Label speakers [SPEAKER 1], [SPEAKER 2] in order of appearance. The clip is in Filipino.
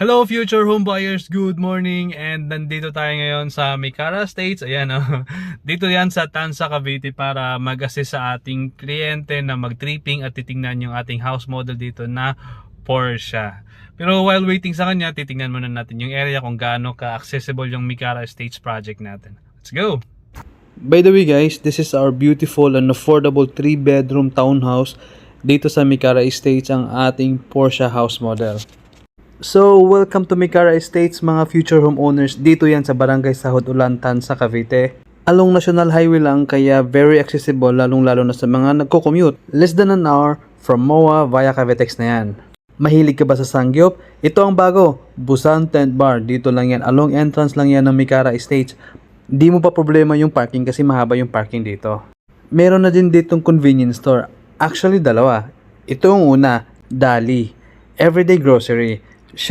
[SPEAKER 1] Hello future home buyers, good morning, and nandito tayo ngayon sa Mikara Estates. Ayan dito yan sa Tanza, Cavite para mag-assist sa ating kliyente na mag-tripping at titingnan yung ating house model dito na Porsche. Pero while waiting sa kanya, titingnan muna natin yung area kung gaano ka-accessible yung Mikara Estates project natin. Let's go!
[SPEAKER 2] By the way guys, this is our beautiful and affordable 3-bedroom townhouse dito sa Mikara Estates, ang ating Porsche house model. So, welcome to Mikara Estates mga future homeowners. Dito yan sa Barangay Sahod Ulan, Tanza, Cavite. Along National Highway lang, kaya very accessible lalong lalo na sa mga nagko-commute. Less than an hour from MOA via Cavitex na yan. Mahilig ka ba sa sangyup? Ito ang bago, Busan Tent Bar. Dito lang yan, along entrance lang yan ng Mikara Estates. Di mo pa problema yung parking kasi mahaba yung parking dito. Meron na din ditong convenience store. Actually, dalawa. Ito ang una, Dali, everyday grocery.